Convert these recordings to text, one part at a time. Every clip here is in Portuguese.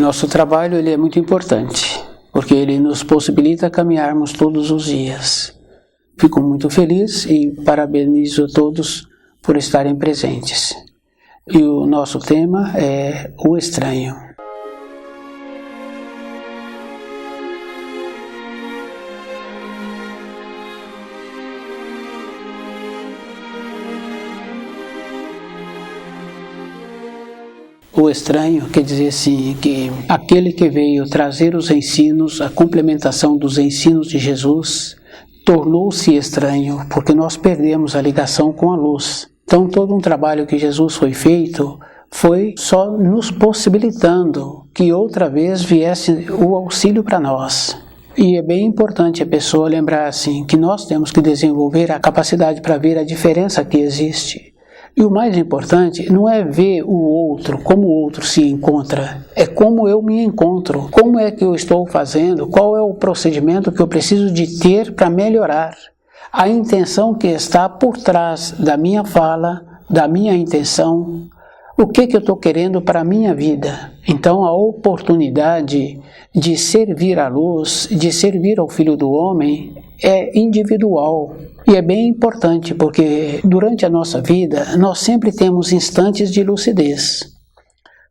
Nosso trabalho ele é muito importante, porque ele nos possibilita caminharmos todos os dias. Fico muito feliz e parabenizo a todos por estarem presentes. E o nosso tema é o estranho. O estranho quer dizer assim, que aquele que veio trazer os ensinos, a complementação dos ensinos de Jesus, tornou-se estranho, porque nós perdemos a ligação com a luz. Então todo um trabalho que Jesus feito foi só nos possibilitando que outra vez viesse o auxílio para nós. E é bem importante a pessoa lembrar assim, que nós temos que desenvolver a capacidade para ver a diferença que existe. E o mais importante não é ver o outro, como o outro se encontra, é como eu me encontro, como é que eu estou fazendo, qual é o procedimento que eu preciso de ter para melhorar. A intenção que está por trás da minha fala, da minha intenção, o que eu estou querendo para a minha vida. Então a oportunidade de servir à luz, de servir ao Filho do Homem, é individual. E é bem importante, porque durante a nossa vida, nós sempre temos instantes de lucidez.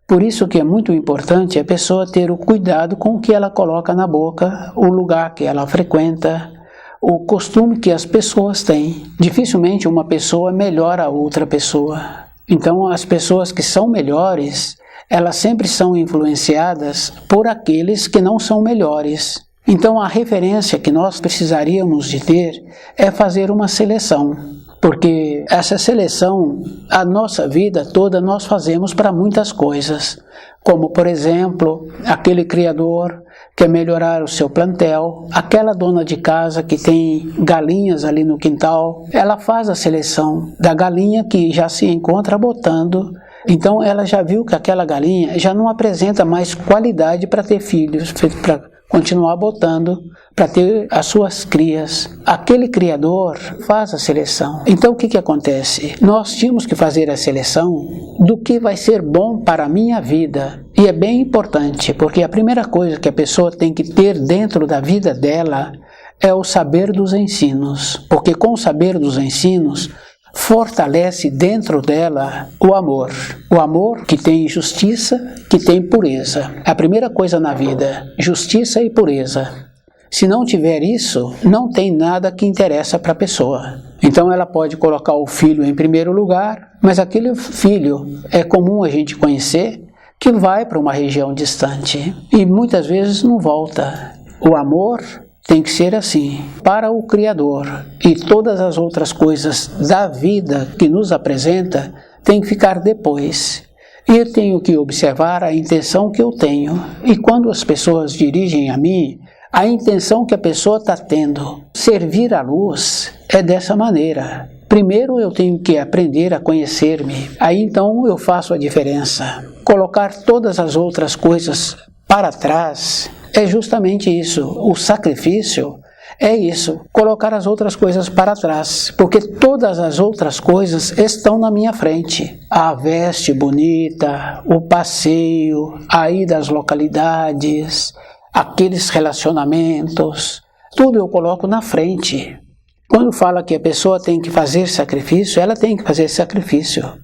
Por isso que é muito importante a pessoa ter o cuidado com o que ela coloca na boca, o lugar que ela frequenta, o costume que as pessoas têm. Dificilmente uma pessoa melhora a outra pessoa. Então as pessoas que são melhores, elas sempre são influenciadas por aqueles que não são melhores. Então a referência que nós precisaríamos de ter é fazer uma seleção, porque essa seleção, a nossa vida toda nós fazemos para muitas coisas, como por exemplo, aquele criador quer melhorar o seu plantel, aquela dona de casa que tem galinhas ali no quintal, ela faz a seleção da galinha que já se encontra botando. Então ela já viu que aquela galinha já não apresenta mais qualidade para ter filhos, para continuar botando, para ter as suas crias. Aquele criador faz a seleção. Então o que acontece? Nós tínhamos que fazer a seleção do que vai ser bom para a minha vida. E é bem importante, porque a primeira coisa que a pessoa tem que ter dentro da vida dela é o saber dos ensinos. Porque com o saber dos ensinos, fortalece dentro dela o amor que tem justiça, que tem pureza. A primeira coisa na vida, justiça e pureza. Se não tiver isso, não tem nada que interessa para a pessoa. Então ela pode colocar o filho em primeiro lugar, mas aquele filho é comum a gente conhecer que vai para uma região distante e muitas vezes não volta. O amor tem que ser assim, para o Criador, e todas as outras coisas da vida que nos apresenta tem que ficar depois. E eu tenho que observar a intenção que eu tenho. E quando as pessoas dirigem a mim, a intenção que a pessoa está tendo, servir à luz, é dessa maneira. Primeiro eu tenho que aprender a conhecer-me, aí então eu faço a diferença. Colocar todas as outras coisas para trás é justamente isso, o sacrifício é isso, colocar as outras coisas para trás, porque todas as outras coisas estão na minha frente. A veste bonita, o passeio, a ida às localidades, aqueles relacionamentos, tudo eu coloco na frente. Quando fala que a pessoa tem que fazer sacrifício, ela tem que fazer sacrifício.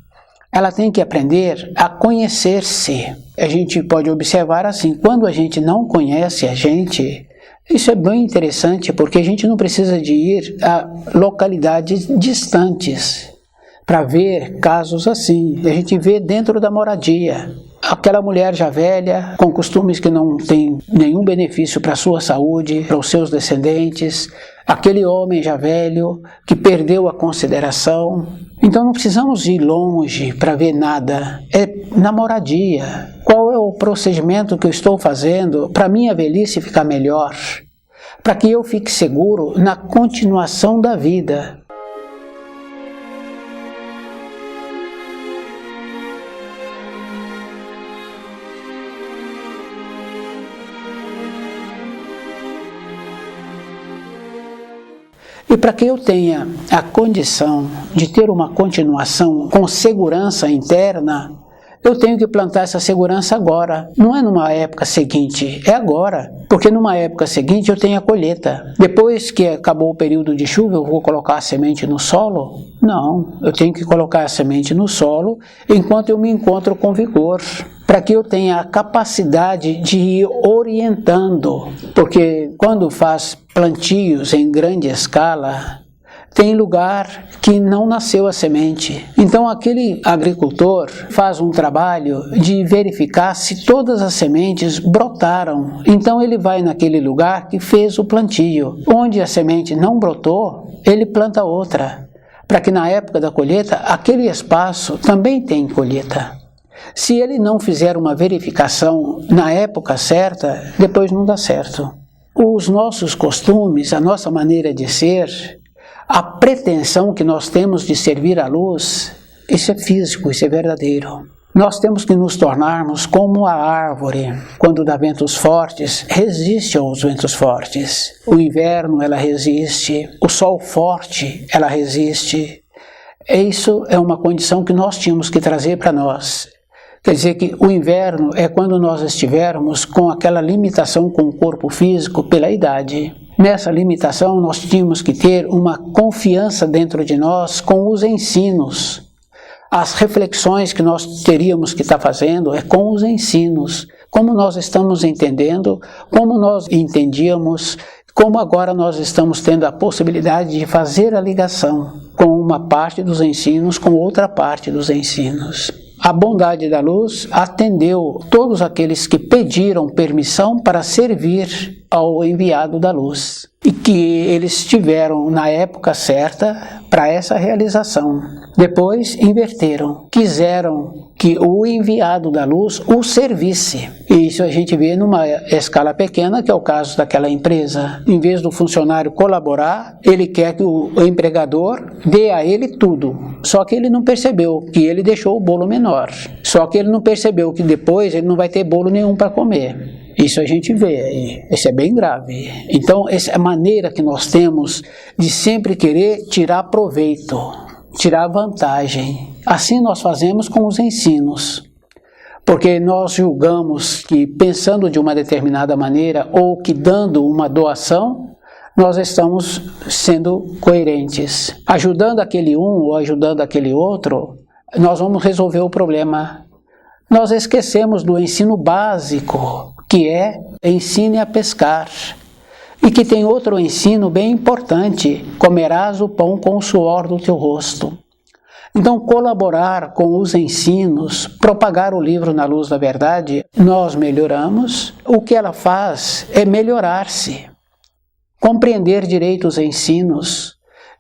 Ela tem que aprender a conhecer-se. A gente pode observar assim, quando a gente não conhece a gente, isso é bem interessante, porque a gente não precisa de ir a localidades distantes para ver casos assim. A gente vê dentro da moradia. Aquela mulher já velha, com costumes que não tem nenhum benefício para a sua saúde, para os seus descendentes. Aquele homem já velho, que perdeu a consideração. Então não precisamos ir longe para ver nada. É na moradia. Qual é o procedimento que eu estou fazendo para a minha velhice ficar melhor? Para que eu fique seguro na continuação da vida. E para que eu tenha a condição de ter uma continuação com segurança interna, eu tenho que plantar essa segurança agora. Não é numa época seguinte, é agora. Porque numa época seguinte eu tenho a colheita. Depois que acabou o período de chuva, eu vou colocar a semente no solo? Não, eu tenho que colocar a semente no solo enquanto eu me encontro com vigor, para que eu tenha a capacidade de ir orientando. Porque quando faz plantios em grande escala, tem lugar que não nasceu a semente. Então aquele agricultor faz um trabalho de verificar se todas as sementes brotaram. Então ele vai naquele lugar que fez o plantio. Onde a semente não brotou, ele planta outra, para que na época da colheita, aquele espaço também tenha colheita. Se ele não fizer uma verificação na época certa, depois não dá certo. Os nossos costumes, a nossa maneira de ser, a pretensão que nós temos de servir à luz, isso é físico, isso é verdadeiro. Nós temos que nos tornarmos como a árvore. Quando dá ventos fortes, resiste aos ventos fortes. O inverno, ela resiste. O sol forte, ela resiste. Isso é uma condição que nós tínhamos que trazer para nós. Quer dizer que o inverno é quando nós estivermos com aquela limitação com o corpo físico pela idade. Nessa limitação, nós tínhamos que ter uma confiança dentro de nós com os ensinos. As reflexões que nós teríamos que estar fazendo é com os ensinos. Como nós estamos entendendo, como nós entendíamos, como agora nós estamos tendo a possibilidade de fazer a ligação com uma parte dos ensinos, com outra parte dos ensinos. A bondade da luz atendeu todos aqueles que pediram permissão para servir ao enviado da luz e que eles tiveram na época certa para essa realização. Depois inverteram, quiseram que o enviado da luz o servisse. E isso a gente vê numa escala pequena, que é o caso daquela empresa. Em vez do funcionário colaborar, ele quer que o empregador dê a ele tudo. Só que ele não percebeu que ele deixou o bolo menor. Só que ele não percebeu que depois ele não vai ter bolo nenhum para comer. Isso a gente vê, isso é bem grave. Então, essa é a maneira que nós temos de sempre querer tirar proveito, tirar vantagem. Assim nós fazemos com os ensinos. Porque nós julgamos que pensando de uma determinada maneira ou que dando uma doação, nós estamos sendo coerentes. Ajudando aquele um ou ajudando aquele outro, nós vamos resolver o problema. Nós esquecemos do ensino básico, que é ensine a pescar. E que tem outro ensino bem importante, comerás o pão com o suor do teu rosto. Então, colaborar com os ensinos, propagar o livro na luz da verdade, nós melhoramos. O que ela faz é melhorar-se, compreender direito os ensinos,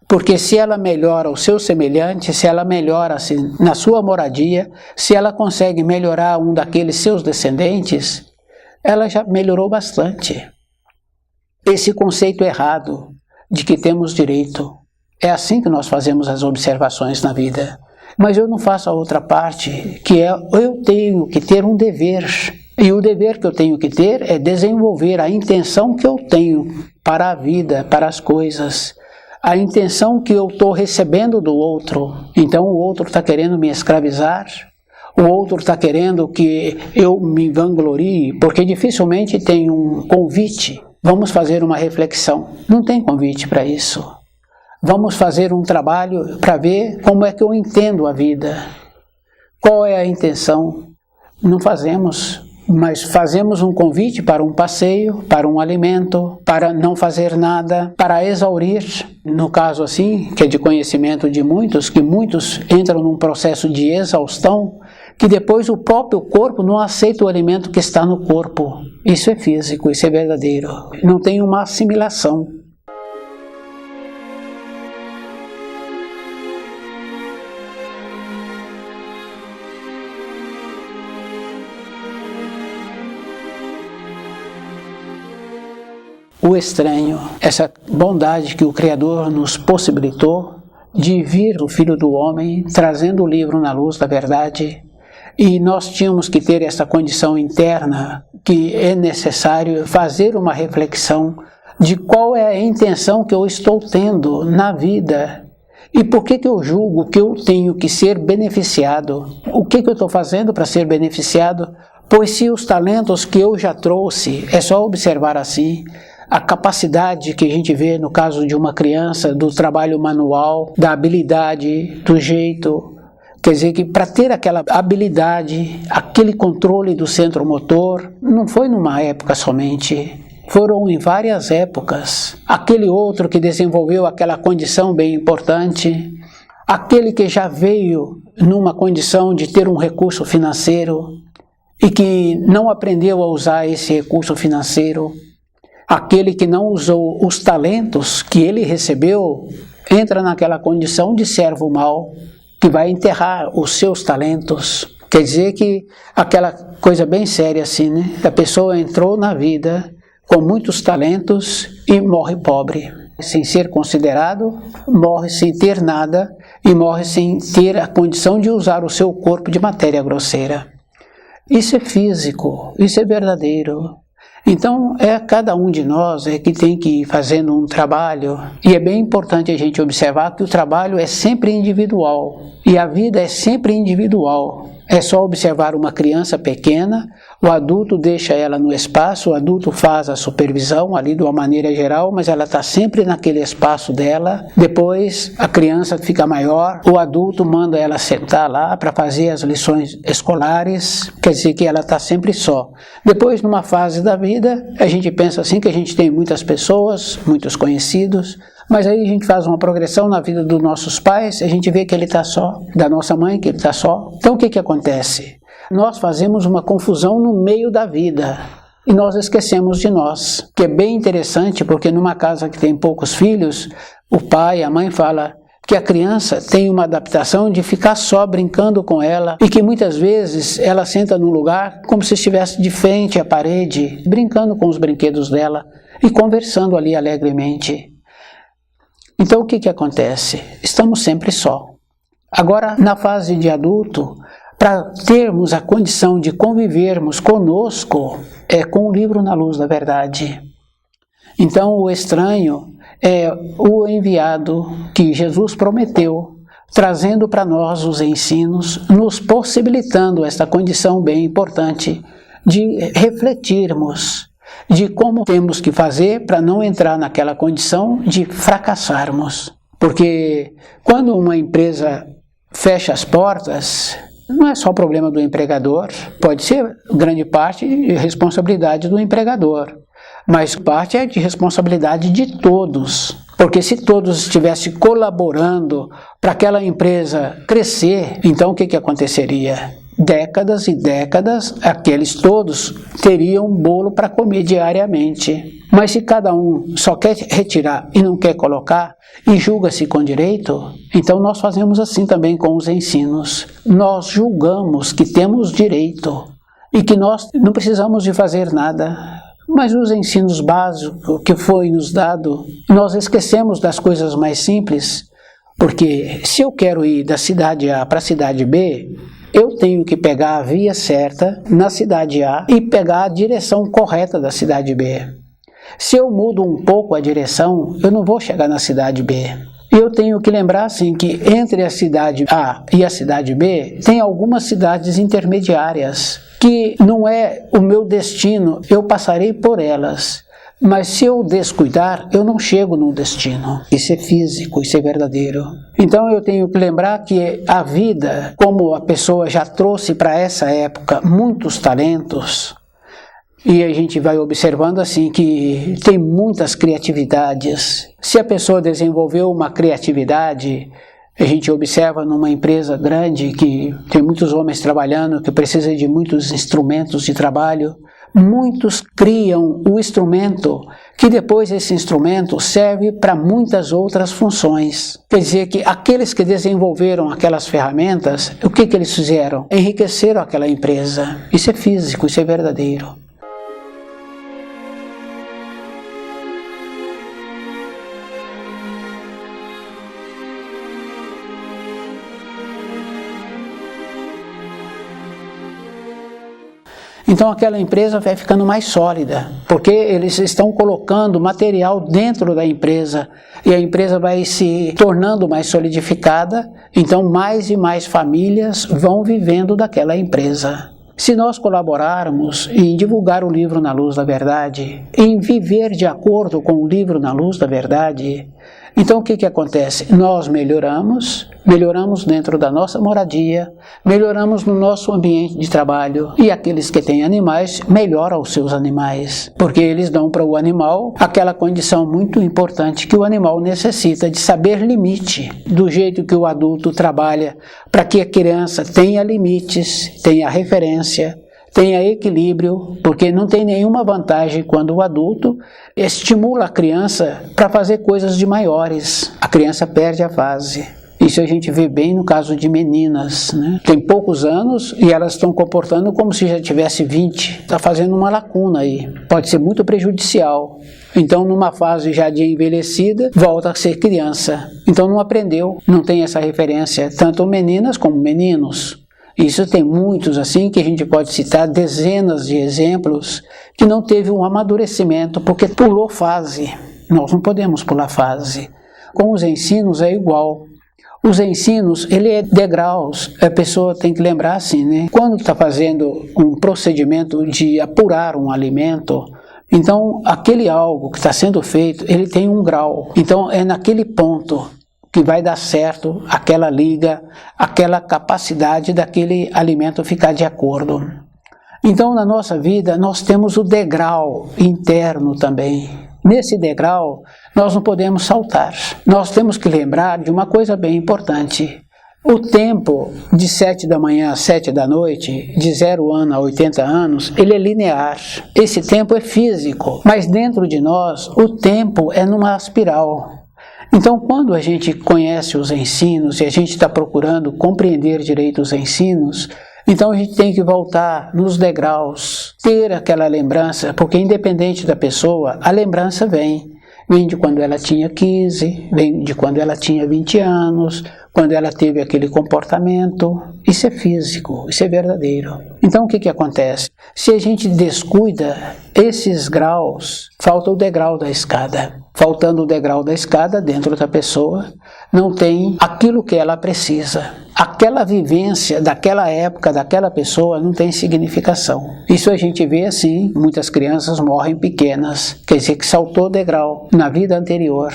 porque se ela melhora o seu semelhante, se ela melhora-se na sua moradia, se ela consegue melhorar um daqueles seus descendentes, ela já melhorou bastante. Esse conceito errado de que temos direito, é assim que nós fazemos as observações na vida. Mas eu não faço a outra parte, que é eu tenho que ter um dever. E o dever que eu tenho que ter é desenvolver a intenção que eu tenho para a vida, para as coisas. A intenção que eu estou recebendo do outro. Então o outro está querendo me escravizar, o outro está querendo que eu me vanglorie, porque dificilmente tem um convite. Vamos fazer uma reflexão. Não tem convite para isso. Vamos fazer um trabalho para ver como é que eu entendo a vida. Qual é a intenção? Não fazemos, mas fazemos um convite para um passeio, para um alimento, para não fazer nada, para exaurir. No caso assim, que é de conhecimento de muitos, que muitos entram num processo de exaustão, que depois o próprio corpo não aceita o alimento que está no corpo. Isso é físico, isso é verdadeiro. Não tem uma assimilação. O estranho, essa bondade que o Criador nos possibilitou de vir o Filho do Homem, trazendo o livro na luz da verdade, e nós tínhamos que ter essa condição interna que é necessário fazer uma reflexão de qual é a intenção que eu estou tendo na vida E por que eu julgo que eu tenho que ser beneficiado? O que eu estou fazendo para ser beneficiado? Pois se os talentos que eu já trouxe, é só observar assim, a capacidade que a gente vê no caso de uma criança, do trabalho manual, da habilidade, do jeito. Quer dizer que para ter aquela habilidade, aquele controle do centro motor, não foi numa época somente. Foram em várias épocas. Aquele outro que desenvolveu aquela condição bem importante, aquele que já veio numa condição de ter um recurso financeiro e que não aprendeu a usar esse recurso financeiro, aquele que não usou os talentos que ele recebeu, entra naquela condição de servo mau, que vai enterrar os seus talentos. Quer dizer que aquela coisa bem séria assim, né? A pessoa entrou na vida com muitos talentos e morre pobre, sem ser considerado, morre sem ter nada e morre sem ter a condição de usar o seu corpo de matéria grosseira. Isso é físico, isso é verdadeiro. Então, cada um de nós que tem que ir fazendo um trabalho, e é bem importante a gente observar que o trabalho é sempre individual, e a vida é sempre individual. É só observar uma criança pequena, o adulto deixa ela no espaço, o adulto faz a supervisão ali de uma maneira geral, mas ela está sempre naquele espaço dela. Depois a criança fica maior, o adulto manda ela sentar lá para fazer as lições escolares, quer dizer que ela está sempre só. Depois, numa fase da vida, a gente pensa assim que a gente tem muitas pessoas, muitos conhecidos, mas aí a gente faz uma progressão na vida dos nossos pais, a gente vê que ele está só, da nossa mãe que ele está só. Então o que acontece? Nós fazemos uma confusão no meio da vida e nós esquecemos de nós, que é bem interessante porque numa casa que tem poucos filhos, o pai, a mãe fala que a criança tem uma adaptação de ficar só brincando com ela e que muitas vezes ela senta num lugar como se estivesse de frente à parede, brincando com os brinquedos dela e conversando ali alegremente. Então o que acontece? Estamos sempre só. Agora, na fase de adulto, para termos a condição de convivermos conosco, é com o livro Na Luz da Verdade. Então o estranho é o enviado que Jesus prometeu, trazendo para nós os ensinos, nos possibilitando esta condição bem importante de refletirmos de como temos que fazer para não entrar naquela condição de fracassarmos. Porque quando uma empresa fecha as portas, não é só problema do empregador, pode ser grande parte de responsabilidade do empregador, mas parte é de responsabilidade de todos. Porque se todos estivessem colaborando para aquela empresa crescer, então o que aconteceria? Décadas e décadas, aqueles todos teriam bolo para comer diariamente. Mas se cada um só quer retirar e não quer colocar, e julga-se com direito, então nós fazemos assim também com os ensinos. Nós julgamos que temos direito e que nós não precisamos de fazer nada. Mas os ensinos básicos que foi nos dado, nós esquecemos das coisas mais simples, porque se eu quero ir da cidade A para a cidade B, eu tenho que pegar a via certa na cidade A e pegar a direção correta da cidade B. Se eu mudo um pouco a direção, eu não vou chegar na cidade B. Eu tenho que lembrar assim que entre a cidade A e a cidade B, tem algumas cidades intermediárias, que não é o meu destino, eu passarei por elas. Mas se eu descuidar, eu não chego no destino. Isso é físico, isso é verdadeiro. Então eu tenho que lembrar que a vida, como a pessoa já trouxe para essa época muitos talentos, e a gente vai observando assim que tem muitas criatividades. Se a pessoa desenvolveu uma criatividade, a gente observa numa empresa grande que tem muitos homens trabalhando, que precisa de muitos instrumentos de trabalho. Muitos criam o instrumento, que depois esse instrumento serve para muitas outras funções. Quer dizer que aqueles que desenvolveram aquelas ferramentas, o que eles fizeram? Enriqueceram aquela empresa. Isso é físico, isso é verdadeiro. Então aquela empresa vai ficando mais sólida, porque eles estão colocando material dentro da empresa e a empresa vai se tornando mais solidificada, então mais e mais famílias vão vivendo daquela empresa. Se nós colaborarmos em divulgar o livro Na Luz da Verdade, em viver de acordo com o livro Na Luz da Verdade, então o que acontece? Nós melhoramos dentro da nossa moradia, melhoramos no nosso ambiente de trabalho e aqueles que têm animais melhoram os seus animais, porque eles dão para o animal aquela condição muito importante que o animal necessita de saber limite, do jeito que o adulto trabalha para que a criança tenha limites, tenha referência, tenha equilíbrio, porque não tem nenhuma vantagem quando o adulto estimula a criança para fazer coisas de maiores. A criança perde a fase. Isso a gente vê bem no caso de meninas, né? Tem poucos anos e elas estão comportando como se já tivesse 20. Está fazendo uma lacuna aí. Pode ser muito prejudicial. Então, numa fase já de envelhecida, volta a ser criança. Então, não aprendeu, não tem essa referência, tanto meninas como meninos. Isso tem muitos assim que a gente pode citar dezenas de exemplos que não teve um amadurecimento porque pulou fase. Nós não podemos pular fase. Com os ensinos é igual. Os ensinos, ele é degraus. A pessoa tem que lembrar assim, né? Quando está fazendo um procedimento de apurar um alimento, então aquele algo que está sendo feito, ele tem um grau. Então é naquele ponto que vai dar certo aquela liga, aquela capacidade daquele alimento ficar de acordo. Então, na nossa vida, nós temos o degrau interno também. Nesse degrau, nós não podemos saltar. Nós temos que lembrar de uma coisa bem importante. O tempo de 7 da manhã a 7 da noite, de 0 ano a 80 anos, ele é linear. Esse tempo é físico, mas dentro de nós, o tempo é numa espiral. Então, quando a gente conhece os ensinos e a gente está procurando compreender direito os ensinos, então a gente tem que voltar nos degraus, ter aquela lembrança, porque independente da pessoa, a lembrança vem. Vem de quando ela tinha 15, vem de quando ela tinha 20 anos, quando ela teve aquele comportamento. Isso é físico, isso é verdadeiro. Então o que acontece? Se a gente descuida esses graus, falta o degrau da escada. Faltando o degrau da escada dentro da pessoa, não tem aquilo que ela precisa. Aquela vivência daquela época, daquela pessoa, não tem significação. Isso a gente vê assim, muitas crianças morrem pequenas, quer dizer que saltou o degrau na vida anterior.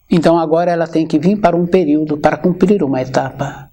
Então agora ela tem que vir para um período, para cumprir uma etapa.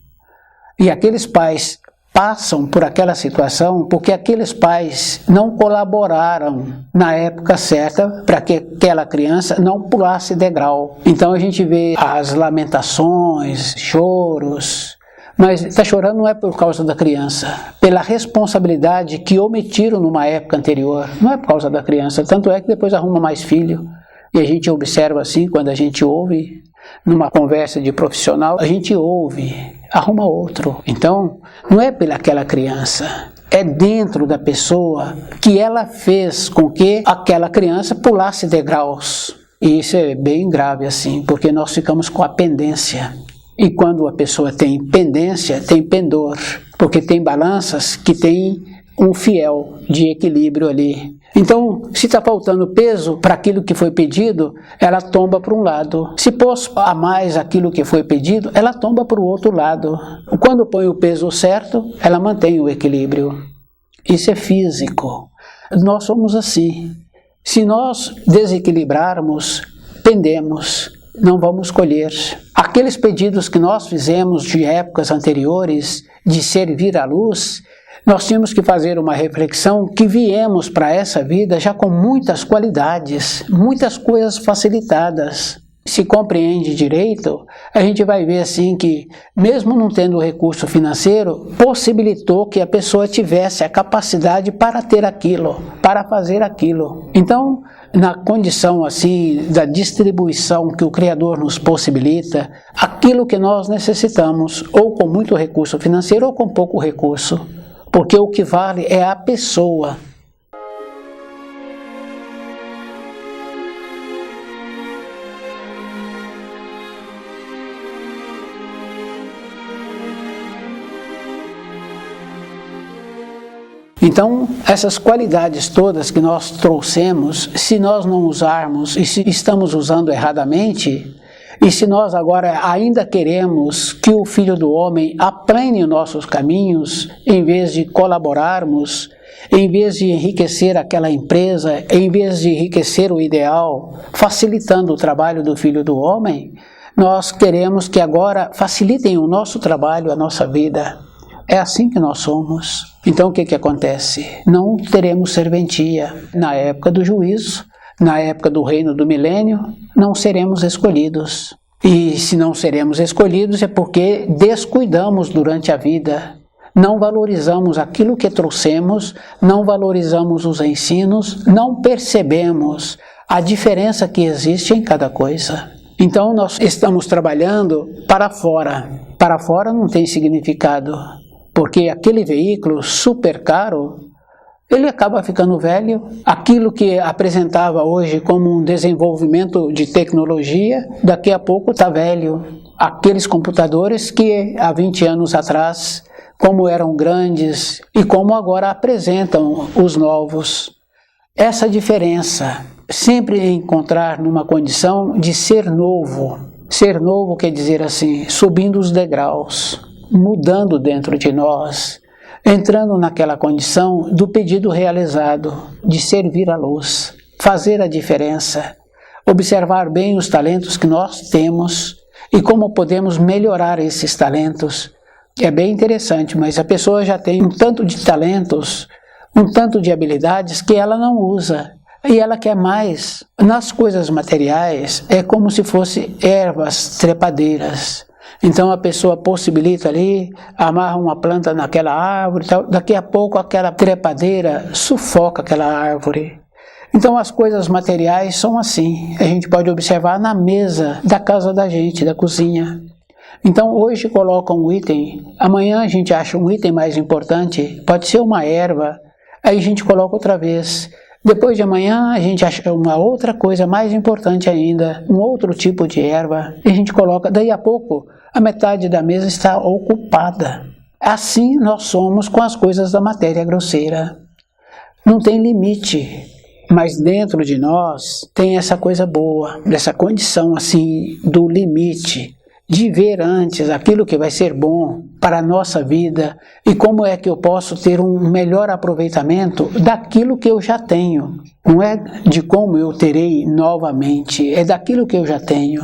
E aqueles pais passam por aquela situação porque aqueles pais não colaboraram na época certa para que aquela criança não pulasse degrau. Então a gente vê as lamentações, choros, mas está chorando não é por causa da criança, pela responsabilidade que omitiram numa época anterior, não é por causa da criança, tanto é que depois arruma mais filho. E a gente observa assim, quando a gente ouve, numa conversa de profissional, a gente ouve, arruma outro. Então, não é pelaquela criança, é dentro da pessoa que ela fez com que aquela criança pulasse degraus. E isso é bem grave assim, porque nós ficamos com a pendência. E quando a pessoa tem pendência, tem pendor, porque tem balanças que tem um fiel de equilíbrio ali. Então, se está faltando peso para aquilo que foi pedido, ela tomba para um lado. Se pôs a mais aquilo que foi pedido, ela tomba para o outro lado. Quando põe o peso certo, ela mantém o equilíbrio. Isso é físico. Nós somos assim. Se nós desequilibrarmos, pendemos, não vamos colher. Aqueles pedidos que nós fizemos de épocas anteriores, de servir à luz, nós tínhamos que fazer uma reflexão que viemos para essa vida já com muitas qualidades, muitas coisas facilitadas. Se compreende direito, a gente vai ver assim que, mesmo não tendo recurso financeiro, possibilitou que a pessoa tivesse a capacidade para ter aquilo, para fazer aquilo. Então, na condição assim da distribuição que o Criador nos possibilita, aquilo que nós necessitamos, ou com muito recurso financeiro ou com pouco recurso, porque o que vale é a pessoa. Então, essas qualidades todas que nós trouxemos, se nós não usarmos e se estamos usando erradamente, e se nós agora ainda queremos que o Filho do Homem aplane os nossos caminhos, em vez de colaborarmos, em vez de enriquecer aquela empresa, em vez de enriquecer o ideal, facilitando o trabalho do Filho do Homem, nós queremos que agora facilitem o nosso trabalho, a nossa vida. É assim que nós somos. Então o que acontece? Não teremos serventia. Na época do juízo, na época do reino do milênio, não seremos escolhidos. E se não seremos escolhidos é porque descuidamos durante a vida. Não valorizamos aquilo que trouxemos, não valorizamos os ensinos, não percebemos a diferença que existe em cada coisa. Então nós estamos trabalhando para fora. Para fora não tem significado. Porque aquele veículo super caro, ele acaba ficando velho. Aquilo que apresentava hoje como um desenvolvimento de tecnologia, daqui a pouco está velho. Aqueles computadores que há 20 anos atrás, como eram grandes e como agora apresentam os novos. Essa diferença, sempre encontrar numa condição de ser novo. Ser novo quer dizer assim, subindo os degraus, mudando dentro de nós, entrando naquela condição do pedido realizado, de servir à luz, fazer a diferença, observar bem os talentos que nós temos e como podemos melhorar esses talentos. É bem interessante, mas a pessoa já tem um tanto de talentos, um tanto de habilidades que ela não usa. E ela quer mais. Nas coisas materiais, é como se fossem ervas trepadeiras. Então a pessoa possibilita ali, amarra uma planta naquela árvore, tal, daqui a pouco aquela trepadeira sufoca aquela árvore. Então as coisas materiais são assim, a gente pode observar na mesa da casa da gente, da cozinha. Então hoje coloca um item, amanhã a gente acha um item mais importante, pode ser uma erva, aí a gente coloca outra vez. Depois de amanhã a gente acha uma outra coisa mais importante ainda, um outro tipo de erva, e a gente coloca, daí a pouco a metade da mesa está ocupada. Assim nós somos com as coisas da matéria grosseira. Não tem limite, mas dentro de nós tem essa coisa boa, dessa condição assim do limite, de ver antes aquilo que vai ser bom para a nossa vida e como é que eu posso ter um melhor aproveitamento daquilo que eu já tenho. Não é de como eu terei novamente, é daquilo que eu já tenho.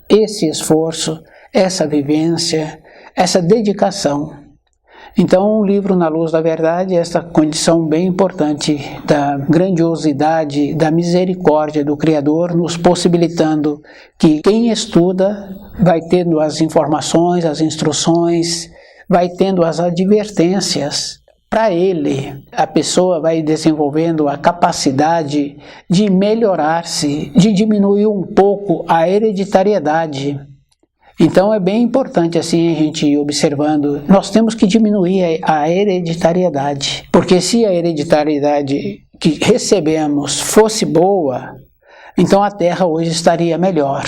Esse esforço, essa vivência, essa dedicação. Então, o livro Na Luz da Verdade é essa condição bem importante da grandiosidade, da misericórdia do Criador, nos possibilitando que quem estuda vai tendo as informações, as instruções, vai tendo as advertências. Para ele, a pessoa vai desenvolvendo a capacidade de melhorar-se, de diminuir um pouco a hereditariedade. Então é bem importante assim a gente ir observando, nós temos que diminuir a hereditariedade, porque se a hereditariedade que recebemos fosse boa, então a terra hoje estaria melhor.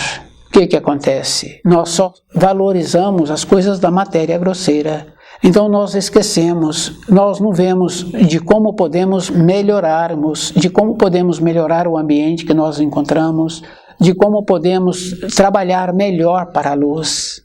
O que acontece? Nós só valorizamos as coisas da matéria grosseira, então nós esquecemos, nós não vemos de como podemos melhorarmos, de como podemos melhorar o ambiente que nós encontramos, de como podemos trabalhar melhor para a luz.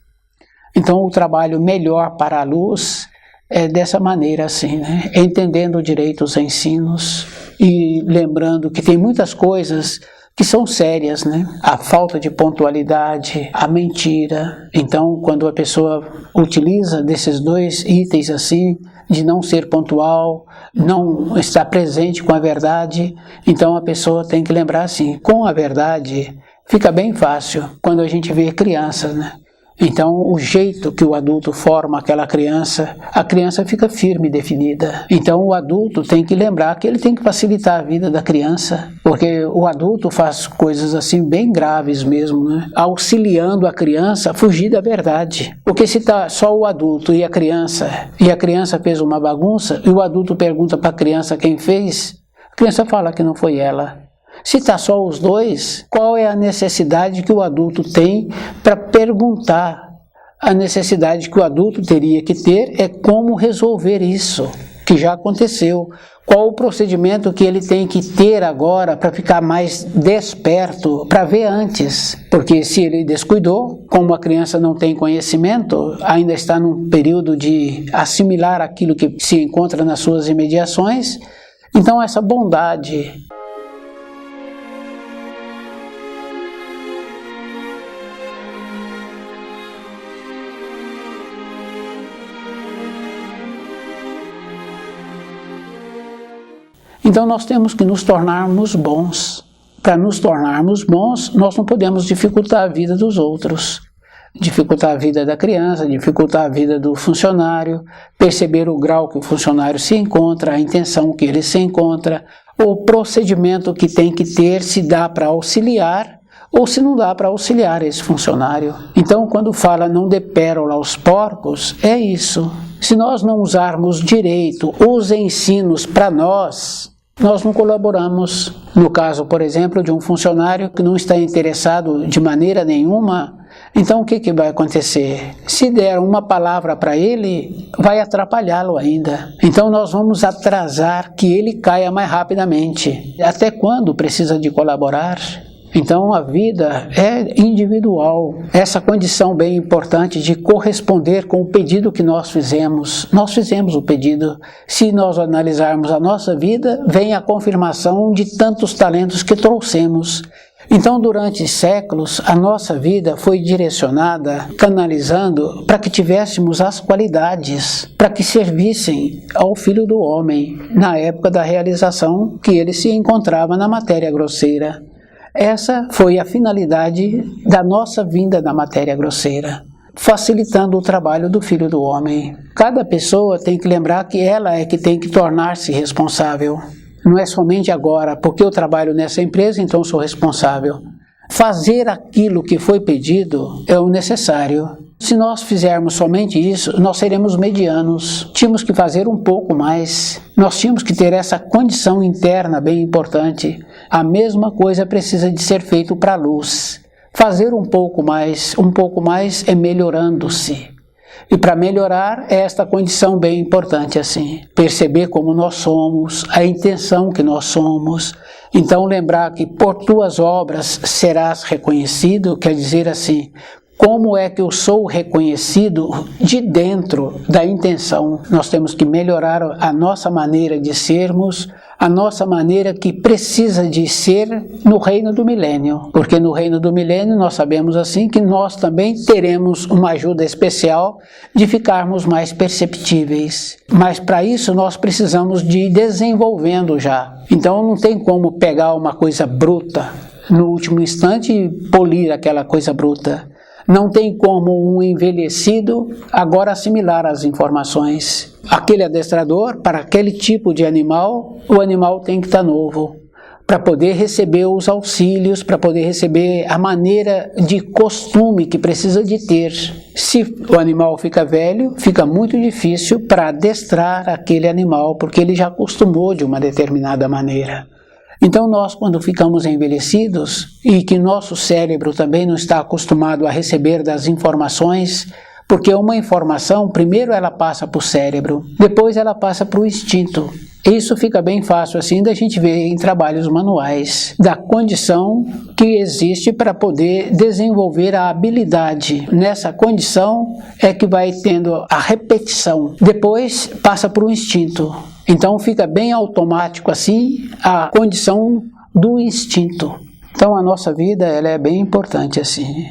Então o trabalho melhor para a luz é dessa maneira assim, né? Entendendo direito os ensinos e lembrando que tem muitas coisas que são sérias, né? A falta de pontualidade, a mentira. Então quando a pessoa utiliza desses dois itens assim, de não ser pontual, não estar presente com a verdade, então a pessoa tem que lembrar assim, com a verdade fica bem fácil quando a gente vê crianças, né? Então o jeito que o adulto forma aquela criança, a criança fica firme e definida. Então o adulto tem que lembrar que ele tem que facilitar a vida da criança, porque o adulto faz coisas assim bem graves mesmo, né? Auxiliando a criança a fugir da verdade. Porque se está só o adulto e a criança fez uma bagunça, e o adulto pergunta para a criança quem fez, a criança fala que não foi ela. Se está só os dois, qual é a necessidade que o adulto tem para perguntar? A necessidade que o adulto teria que ter é como resolver isso. O que já aconteceu. Qual o procedimento que ele tem que ter agora para ficar mais desperto, para ver antes? Porque se ele descuidou, como a criança não tem conhecimento, ainda está num período de assimilar aquilo que se encontra nas suas imediações, então essa bondade. Então nós temos que nos tornarmos bons. Para nos tornarmos bons, nós não podemos dificultar a vida dos outros. Dificultar a vida da criança, dificultar a vida do funcionário, perceber o grau que o funcionário se encontra, a intenção que ele se encontra, o procedimento que tem que ter, se dá para auxiliar ou se não dá para auxiliar esse funcionário. Então, quando fala não dê pérola aos porcos, é isso. Se nós não usarmos direito os ensinos para nós não colaboramos. No caso, por exemplo, de um funcionário que não está interessado de maneira nenhuma, então o que vai acontecer? Se der uma palavra para ele, vai atrapalhá-lo ainda. Então nós vamos atrasar que ele caia mais rapidamente. Até quando precisa de colaborar? Então a vida é individual, essa condição bem importante de corresponder com o pedido que nós fizemos o pedido. Se nós analisarmos a nossa vida, vem a confirmação de tantos talentos que trouxemos. Então durante séculos a nossa vida foi direcionada, canalizando para que tivéssemos as qualidades, para que servissem ao Filho do Homem, na época da realização que ele se encontrava na matéria grosseira. Essa foi a finalidade da nossa vinda na matéria grosseira, facilitando o trabalho do Filho do Homem. Cada pessoa tem que lembrar que ela é que tem que tornar-se responsável. Não é somente agora, porque eu trabalho nessa empresa, então sou responsável. Fazer aquilo que foi pedido é o necessário. Se nós fizermos somente isso, nós seremos medianos. Tínhamos que fazer um pouco mais. Nós tínhamos que ter essa condição interna bem importante. A mesma coisa precisa de ser feito para a luz. Fazer um pouco mais é melhorando-se. E para melhorar é esta condição bem importante assim. Perceber como nós somos, a intenção que nós somos. Então lembrar que por tuas obras serás reconhecido, quer dizer assim, como é que eu sou reconhecido de dentro da intenção? Nós temos que melhorar a nossa maneira de sermos, a nossa maneira que precisa de ser no reino do milênio. Porque no reino do milênio nós sabemos assim que nós também teremos uma ajuda especial de ficarmos mais perceptíveis. Mas para isso nós precisamos de ir desenvolvendo já. Então não tem como pegar uma coisa bruta no último instante e polir aquela coisa bruta. Não tem como um envelhecido agora assimilar as informações. Aquele adestrador, para aquele tipo de animal, o animal tem que estar novo, para poder receber os auxílios, para poder receber a maneira de costume que precisa de ter. Se o animal fica velho, fica muito difícil para adestrar aquele animal, porque ele já acostumou de uma determinada maneira. Então nós, quando ficamos envelhecidos e que nosso cérebro também não está acostumado a receber das informações, porque uma informação, primeiro ela passa para o cérebro, depois ela passa para o instinto. Isso fica bem fácil assim da gente ver em trabalhos manuais, da condição que existe para poder desenvolver a habilidade. Nessa condição é que vai tendo a repetição, depois passa para o instinto. Então fica bem automático assim a condição do instinto. Então a nossa vida ela é bem importante assim.